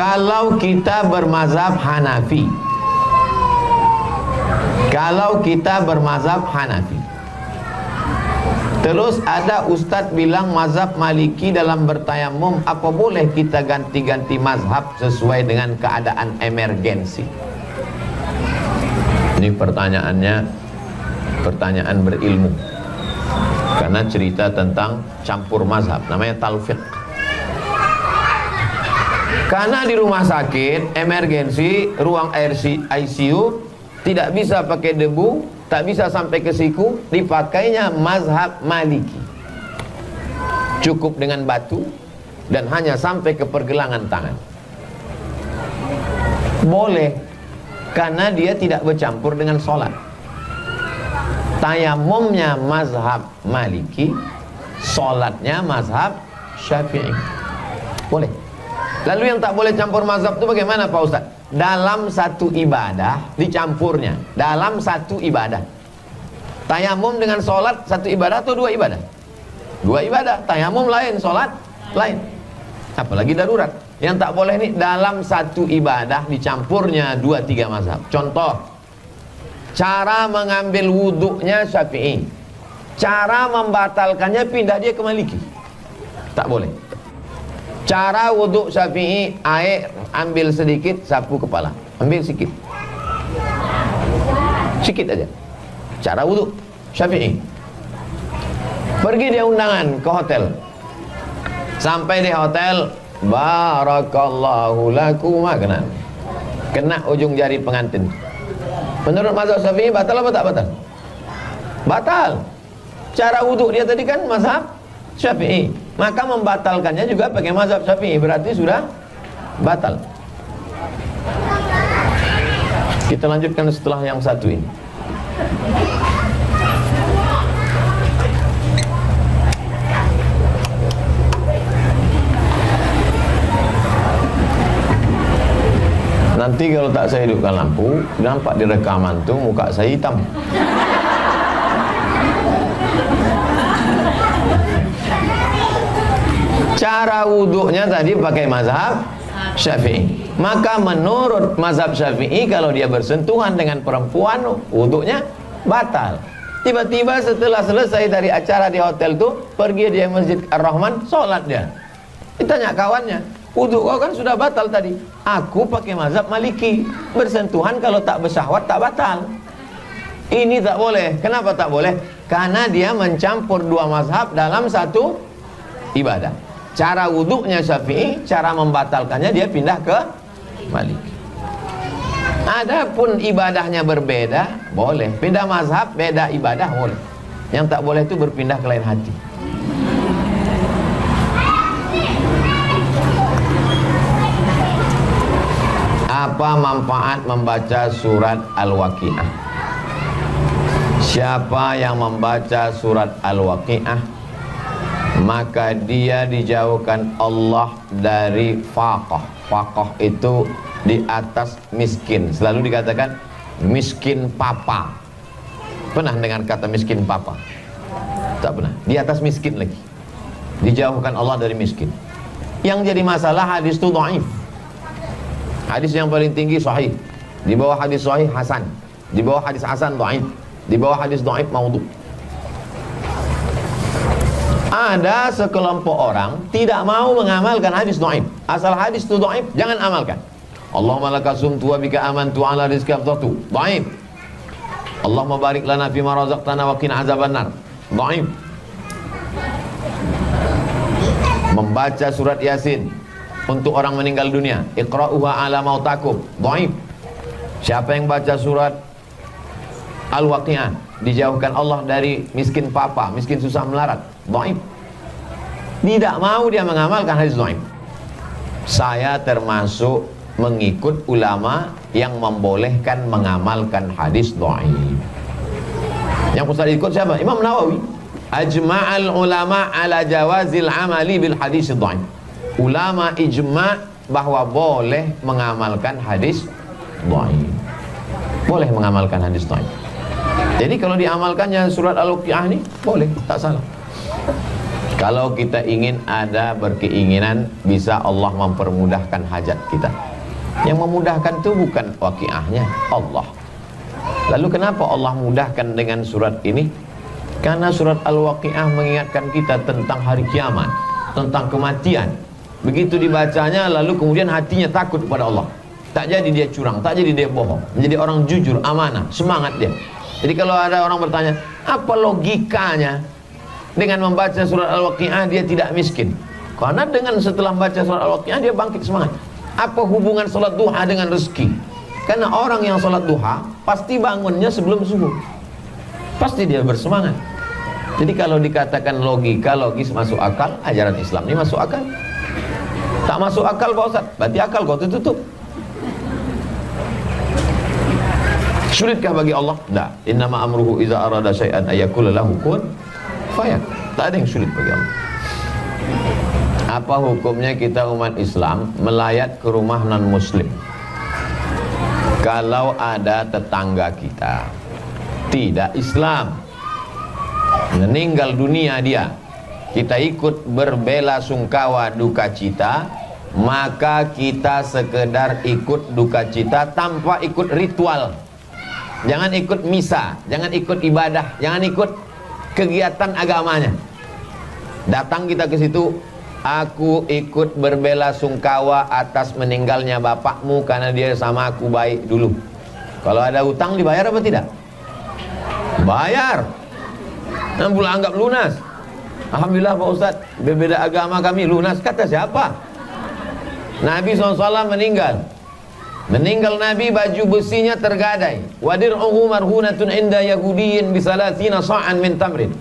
Kalau kita bermazhab Hanafi, terus ada ustadz bilang mazhab Maliki dalam bertayamum, apa boleh kita ganti-ganti mazhab sesuai dengan keadaan emergensi? Ini pertanyaannya pertanyaan berilmu, karena cerita tentang campur mazhab, namanya talfiq. Karena di rumah sakit emergensi, ruang ICU tidak bisa pakai debu, tak bisa sampai ke siku, dipakainya mazhab Maliki. Cukup dengan batu dan hanya sampai ke pergelangan tangan. Boleh, karena dia tidak bercampur dengan sholat. Tayamumnya mazhab Maliki, sholatnya mazhab Syafi'i. Boleh. Lalu yang tak boleh campur mazhab itu bagaimana Pak Ustaz? Dalam satu ibadah dicampurnya. Dalam satu ibadah. Tayamum dengan sholat satu ibadah atau dua ibadah? Dua ibadah. Tayamum lain, sholat lain. Apalagi darurat. Yang tak boleh ini dalam satu ibadah dicampurnya dua tiga mazhab. Contoh, cara mengambil wuduknya Syafi'i, cara membatalkannya pindah dia ke Maliki. Tak boleh. Cara wuduk Syafi'i, air ambil sedikit, sapu kepala, ambil sedikit aja. Cara wuduk Syafi'i. Pergi dia undangan ke hotel, sampai di hotel, barakallahu lakum, kena ujung jari pengantin. Menurut mazhab Syafi'i batal apa tak batal? Batal. Cara wuduk dia tadi kan mazhab Syafi'i, maka membatalkannya juga pakai mazhab Syafi'i, berarti sudah batal. Kita lanjutkan setelah yang satu ini. Nanti kalau tak saya hidupkan lampu, nampak di rekaman tuh muka saya hitam. Cara wuduknya tadi pakai mazhab Syafi'i. Maka menurut mazhab Syafi'i, kalau dia bersentuhan dengan perempuan, wuduknya batal. Tiba-tiba setelah selesai dari acara di hotel tuh, pergi dia Masjid Ar-Rahman, sholat dia. Ditanya kawannya, wuduk kau kan sudah batal tadi. Aku pakai mazhab Maliki, bersentuhan kalau tak bersyahwat tak batal. Ini tak boleh. Kenapa tak boleh? Karena dia mencampur dua mazhab dalam satu ibadah. Cara wuduknya Syafi'i, cara membatalkannya dia pindah ke Maliki. Adapun ibadahnya berbeda, boleh. Pindah mazhab, beda ibadah, boleh. Yang tak boleh itu berpindah ke lain hati. Apa manfaat membaca surat Al-Waqiah? Siapa yang membaca surat Al-Waqiah, maka dia dijauhkan Allah dari faqah. Faqah itu di atas miskin. Selalu dikatakan miskin papa. Pernah dengar kata miskin papa? Tak pernah. Di atas miskin lagi. Dijauhkan Allah dari miskin. Yang jadi masalah hadis itu dhaif. Hadis yang paling tinggi sahih. Di bawah hadis sahih hasan. Di bawah hadis hasan dhaif. Di bawah hadis dhaif maudhu. Ada sekelompok orang tidak mau mengamalkan hadis dhaif. Asal hadis itu dhaif, jangan amalkan. Allahumma laka sumtu wa bika amantu ala rizqi afdatu. Dhaif. Allahumma barik lana fima razaqtana wa qina azabannar. Dhaif. Membaca surat Yasin untuk orang meninggal dunia, iqra'uha ala mautakum. Dhaif. Siapa yang baca surat Al-Waqiah, dijauhkan Allah dari miskin papa, miskin susah melarat. Dhaif. Tidak mau dia mengamalkan hadis dhaif. Saya termasuk mengikut ulama yang membolehkan mengamalkan hadis dhaif. Yang Ustaz ikut siapa? Imam Nawawi. Ajma'al ulama ala jawazil amali bil hadis dhaif. Ulama ijma' bahwa boleh mengamalkan hadis dhaif. Boleh mengamalkan hadis dhaif. Jadi kalau diamalkannya surat Al-Waqiah ini boleh, tak salah. Kalau kita ingin ada berkeinginan, bisa Allah mempermudahkan hajat kita. Yang memudahkan itu bukan waqiahnya, Allah. Lalu kenapa Allah mudahkan dengan surat ini? Karena surat Al-Waqiah mengingatkan kita tentang hari kiamat, tentang kematian. Begitu dibacanya, lalu kemudian hatinya takut kepada Allah. Tak jadi dia curang, tak jadi dia bohong, menjadi orang jujur, amanah, semangat dia. Jadi kalau ada orang bertanya, apa logikanya dengan membaca surat Al-Waqiah dia tidak miskin? Karena dengan setelah membaca surat Al-Waqiah dia bangkit semangat. Apa hubungan salat duha dengan rezeki? Karena orang yang salat duha pasti bangunnya sebelum subuh, pasti dia bersemangat. Jadi kalau dikatakan logika, logis, masuk akal, ajaran Islam ini masuk akal. Tak masuk akal Pak Ustaz, berarti akal kau tutup. Sulitkah bagi Allah? Tidak. Innama amruhu iza arada syai'an ayakula lahu kun fayakun. Tak ada yang sulit bagi Allah. Apa hukumnya kita umat Islam melayat ke rumah non muslim kalau ada tetangga kita tidak Islam, meninggal dunia dia, kita ikut berbela sungkawa duka cita, maka kita sekedar ikut duka cita tanpa ikut ritual. Jangan ikut misa, jangan ikut ibadah, jangan ikut kegiatan agamanya. Datang kita ke situ, aku ikut berbela sungkawa atas meninggalnya bapakmu karena dia sama aku baik dulu. Kalau ada hutang dibayar apa tidak? Bayar. Dan pula anggap lunas. Alhamdulillah Pak Ustaz, berbeda agama kami lunas. Kata siapa? Nabi SAW meninggal Nabi, baju besinya tergadai. Wadir'uhu marhunatun inda yahudiyin bisalatina sa'an min tamrin.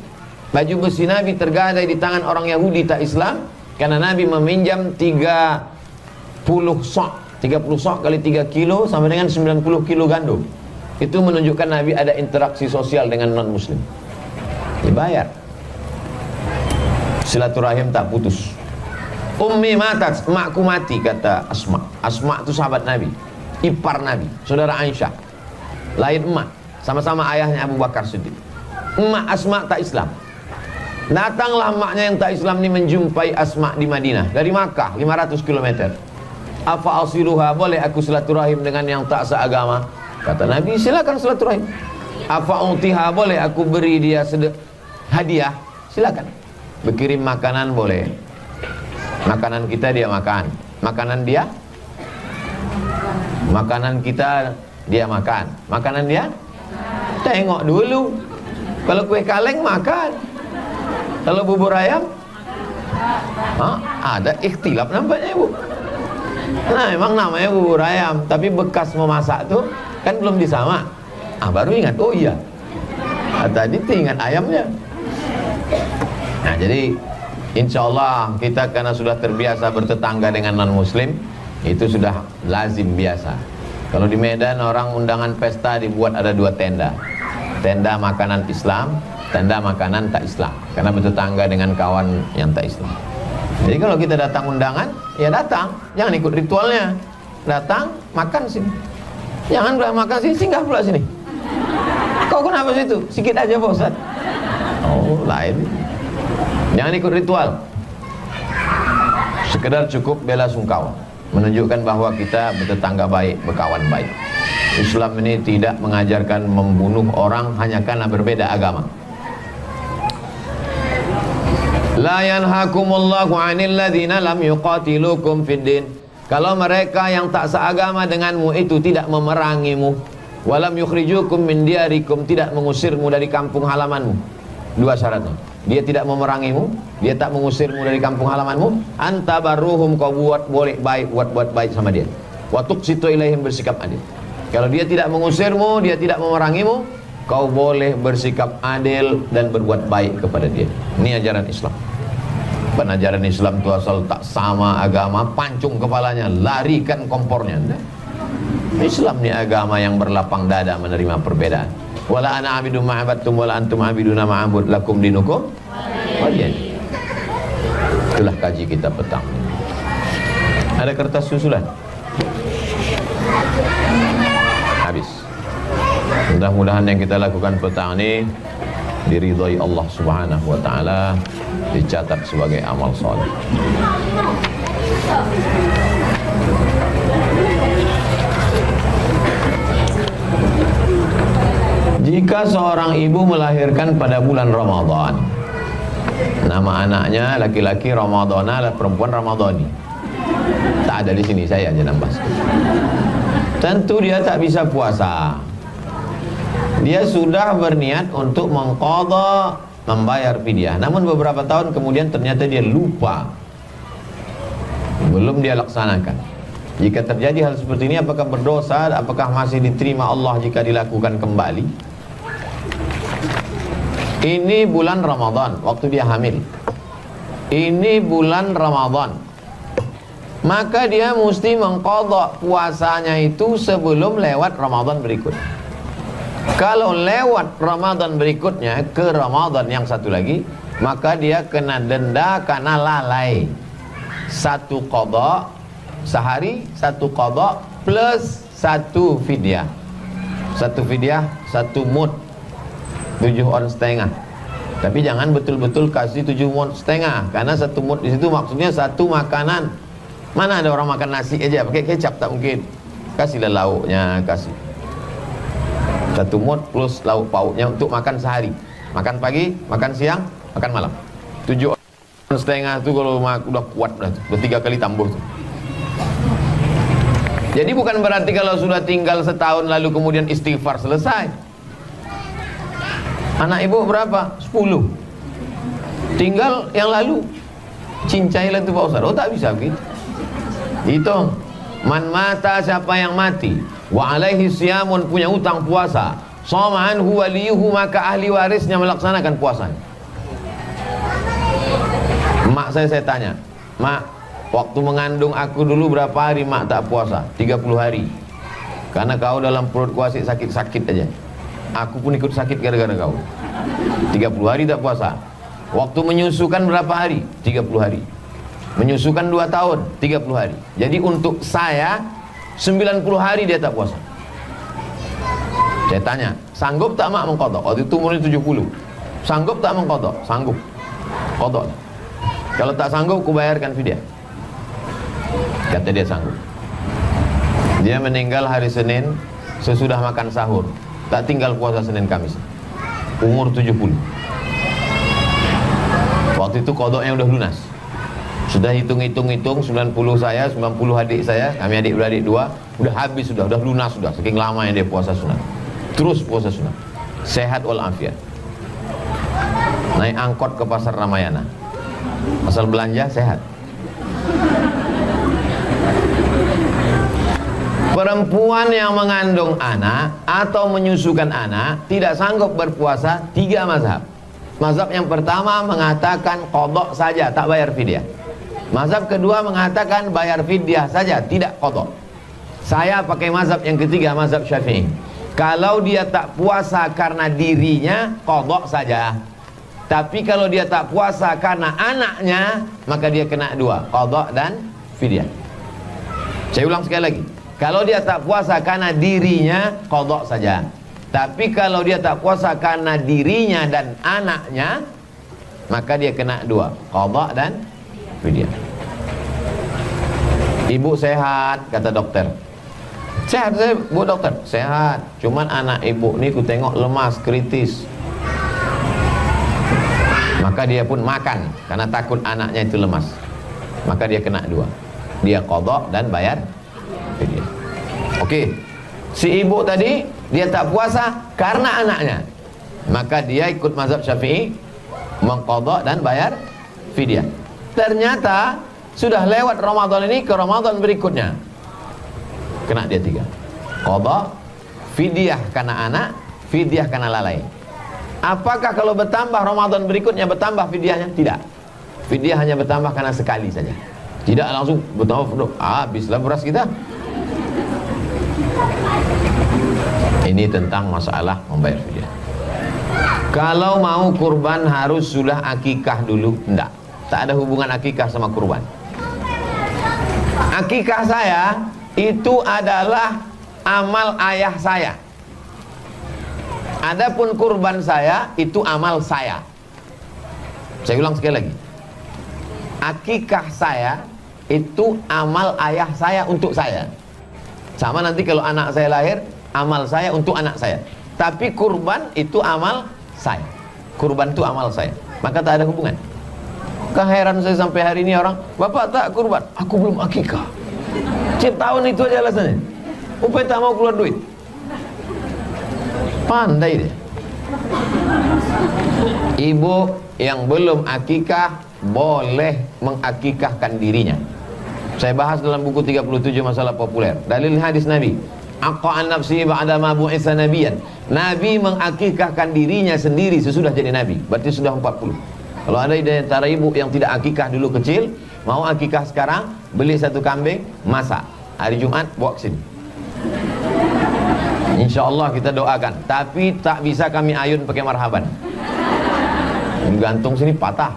Baju besi Nabi tergadai di tangan orang Yahudi tak Islam, karena Nabi meminjam 30 sok. 30 sok kali 3 kilo sama dengan 90 kilo gandum. Itu menunjukkan Nabi ada interaksi sosial dengan non muslim. Dibayar. Silaturahim tak putus. Ummi matat, emakku mati, kata Asma. Asma itu sahabat Nabi, ipar Nabi, saudara Aisyah. Lain emak, sama-sama ayahnya Abu Bakar Siddiq. Emak Asma tak Islam. Datanglah emaknya yang tak Islam ini menjumpai Asma di Madinah dari Makkah 500 km. Afa asiluha, boleh aku silaturahim dengan yang tak seagama? Kata Nabi, silakan silaturahim. Afa utiha, boleh aku beri dia hadiah? Silakan. Berkirim makanan boleh. Makanan kita dia makan, makanan dia, makanan kita dia makan, makanan dia tengok dulu. Kalau kue kaleng makan, kalau bubur ayam ada ikhtilaf nampaknya Ibu. Nah memang namanya bubur ayam, tapi bekas memasak tuh kan belum disama. Baru ingat, oh iya, tadi ingat ayamnya. Nah jadi insya Allah kita karena sudah terbiasa bertetangga dengan non muslim, itu sudah lazim biasa. Kalau di Medan orang undangan pesta dibuat ada 2 tenda. Tenda makanan Islam, tenda makanan tak Islam, karena bertetangga dengan kawan yang tak Islam. Jadi kalau kita datang undangan, ya datang, jangan ikut ritualnya. Datang, makan sini. Jangan pula makan sini, singgah pula sini. Kau kenapa situ? Sikit aja Pak Ustaz. Oh lain. Jangan ikut ritual. Sekedar cukup bela sungkawa, menunjukkan bahwa kita bertetangga baik, berkawan baik. Islam ini tidak mengajarkan membunuh orang hanya karena berbeda agama. La yanhakumullahu 'anil ladzina lam yuqatilukum fid din. Kalau mereka yang tak seagama denganmu itu tidak memerangimu, walam yukhrijukum min diyarikum, tidak mengusirmu dari kampung halamanmu. 2 syaratnya. Dia tidak memerangimu, dia tak mengusirmu dari kampung halamanmu. Anta barruhum, kau boleh baik, buat baik sama dia. Wa tuqsitu ilaihim, bersikap adil. Kalau dia tidak mengusirmu, dia tidak memerangimu, kau boleh bersikap adil dan berbuat baik kepada dia. Ini ajaran Islam. Ajaran Islam itu asal tak sama agama, pancung kepalanya, larikan kompornya. Islam ini agama yang berlapang dada menerima perbedaan. Wala ana abidun ma'abadtum wala antum abiduna ma'abud lakum dinukum waliyan. Itulah kaji kita petang. Ada kertas susulan? Habis. Mudah-mudahan yang kita lakukan petang ini diridhai Allah Subhanahu wa taala. dicatat sebagai amal soleh. Jika seorang ibu melahirkan pada bulan Ramadan, nama anaknya laki-laki Ramadana, perempuan Ramadhani. Tak ada di sini, saya aja nambah. Tentu dia tak bisa puasa. Dia sudah berniat untuk mengqadha, membayar fidyah. Namun beberapa tahun kemudian ternyata dia lupa, belum dia laksanakan. Jika terjadi hal seperti ini, apakah berdosa? Apakah masih diterima Allah jika dilakukan kembali? Ini bulan Ramadan, waktu dia hamil. Ini bulan Ramadan, maka dia mesti mengqadha puasanya itu sebelum lewat Ramadan berikut. Kalau lewat Ramadan berikutnya ke Ramadan yang satu lagi, maka dia kena denda karena lalai. Satu qadha sehari, satu qadha plus satu fidyah. Satu fidyah, satu mud, 7 on setengah. Tapi jangan betul-betul kasih 7 mud setengah, karena satu mud di situ maksudnya satu makanan. Mana ada orang makan nasi aja pakai kecap? Tak mungkin. Kasihlah lauknya, kasih satu mud plus lauk pauknya untuk makan sehari. Makan pagi, makan siang, makan malam. 7 on setengah itu kalau udah kuat, udah 3 kali tambah tuh. Jadi bukan berarti kalau sudah tinggal setahun lalu kemudian istighfar selesai. Anak ibu berapa? 10. Tinggal yang lalu cincailah itu Pak Ustaz. Oh tak bisa begitu. Hitung. Man mata, siapa yang mati, wa alaihi siyamun, punya utang puasa, shoma anhu waliyuhu, maka ahli warisnya melaksanakan puasanya. Mak saya tanya, mak, waktu mengandung aku dulu berapa hari mak tak puasa? 30 hari. Karena kau dalam perut kuasi sakit-sakit aja. Aku pun ikut sakit gara-gara kau. 30 hari tak puasa. Waktu menyusukan berapa hari? 30 hari. Menyusukan 2 tahun, 30 hari. Jadi untuk saya 90 hari dia tak puasa. Saya tanya, sanggup tak mak mengqadha? Waktu itu umurnya 70. Sanggup tak mengqadha? Sanggup. Qadha. Kalau tak sanggup, ku bayarkan fidyah. Kata dia sanggup. Dia meninggal hari Senin sesudah makan sahur. Tak tinggal puasa Senin Kamis. Umur 70. Waktu itu qadhanya udah lunas. Sudah hitung-hitung 90 saya, 90 adik saya, kami adik-beradik 2, udah habis sudah lunas sudah. Saking lamanya dia puasa sunat. Terus puasa sunat. Sehat walafiat. Naik angkot ke pasar Ramayana. Asal belanja sehat. Perempuan yang mengandung anak atau menyusukan anak tidak sanggup berpuasa, 3 mazhab. Mazhab yang pertama mengatakan qadha saja, tak bayar fidyah. Mazhab kedua mengatakan bayar fidyah saja, tidak qadha. Saya pakai mazhab yang ketiga, mazhab Syafi'i. Kalau dia tak puasa karena dirinya, qadha saja. Tapi kalau dia tak puasa karena anaknya, maka dia kena 2, qadha dan fidyah. Saya ulang sekali lagi. Kalau dia tak puasa karena dirinya, qadha saja. Tapi kalau dia tak puasa karena dirinya dan anaknya, maka dia kena 2, qadha dan fidyah. Ibu sehat, kata dokter. Sehat saya, Bu dokter? Sehat. Cuman anak ibu ni ku tengok lemas, kritis. Maka dia pun makan karena takut anaknya itu lemas. Maka dia kena 2. Dia qadha dan bayar fidyah. Oke. Si ibu tadi dia tak puasa karena anaknya. Maka dia ikut mazhab Syafi'i, mengqadha dan bayar fidyah. Ternyata sudah lewat Ramadan ini ke Ramadan berikutnya, kena dia 3. Qadha, fidyah karena anak, fidyah karena lalai. Apakah kalau bertambah Ramadan berikutnya bertambah fidyahnya? Tidak. Fidyah hanya bertambah karena sekali saja. Tidak langsung bertambah, habislah beras kita. Ini tentang masalah membayar fidyah. Kalau mau kurban harus sudah akikah dulu? Tidak. Tak ada hubungan akikah sama kurban. Akikah saya itu adalah amal ayah saya. Adapun kurban saya itu amal saya. Saya ulang sekali lagi. Akikah saya itu amal ayah saya untuk saya. Sama nanti kalau anak saya lahir, amal saya untuk anak saya. Tapi kurban itu amal saya. Kurban itu amal saya. Maka tak ada hubungan. Keheran saya sampai hari ini orang, bapak tak kurban, aku belum akikah. Tiap tahun itu aja alasannya. Upaya tak mau keluar duit. Pandai dia. Ibu yang belum akikah boleh mengakikahkan dirinya. Saya bahas dalam buku 37 masalah populer. Dalil hadis Nabi. Aqa'an nafsi ba'da ma bu'itsa nabiyan. Nabi mengakikahkan dirinya sendiri sesudah jadi nabi. Berarti sudah 40. Kalau ada di antara ibu yang tidak akikah dulu kecil, mau akikah sekarang, beli satu kambing, masak. Hari Jumat bawa ke sini. Insyaallah kita doakan. Tapi tak bisa kami ayun pakai marhaban. Gantung sini patah.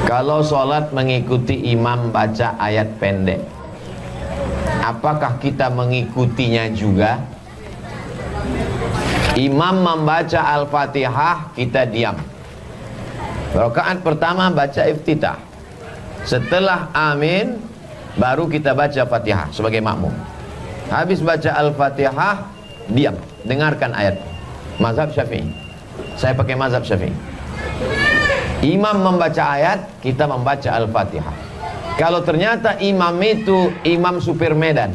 Kalau sholat mengikuti imam baca ayat pendek, apakah kita mengikutinya juga? Imam membaca Al-Fatihah, kita diam. Rakaat pertama baca iftitah. Setelah amin, baru kita baca Fatihah sebagai makmum. Habis baca Al-Fatihah, diam, dengarkan ayat. Mazhab Syafi'i. Saya pakai mazhab Syafi'i. Imam membaca ayat, kita membaca Al-Fatihah. Kalau ternyata imam itu imam supir Medan,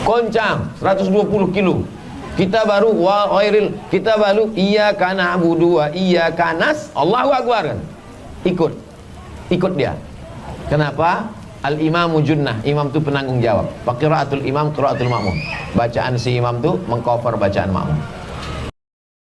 koncang 120 kilo, kita baru kita baru iyyaka na'budu wa iyyaka Allahu Akbar kan? Ikut dia. Kenapa? Al-imamu junnah, imam itu penanggung jawab. Qiraatul imam, qiraatul makmum. Bacaan si imam itu mengcover bacaan makmum.